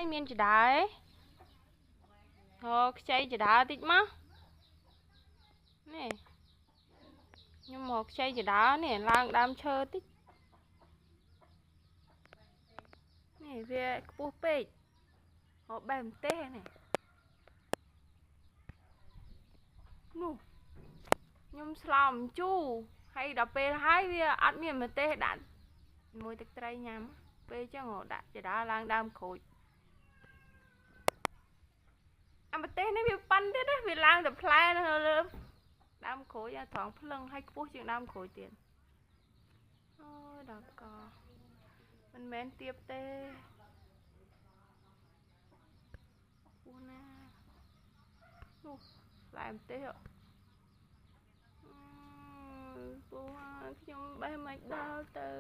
miên chỉ đá ấy. Thôi chay chỉ đá tích má. Nè. Nhưng mà chay chỉ đá nè lang đam chơi tích. Nè về bố bê. Họ bèm tê nè. Nụ. Nhưng slam chú. Hay đọc bê hai về ăn miên mà tê đạn. Mùiទឹកត្រីញ៉ាំពេលចឹងដាក់ចដាឡើងដើមក្រូចអាម្ទេសនេះវាប៉ិនទៀតណាវាឡើងតែផ្លែនៅលើដើមក្រូចអាត្រង់ភ្លឹងឲ្យខ្ពស់ជាងដើមក្រូចទៀតអូយដល់កមិនមែនទៀបទេពូណានោះផ្លែម្ទេសពូខ្ញុំបេះមិនដល់ទៅ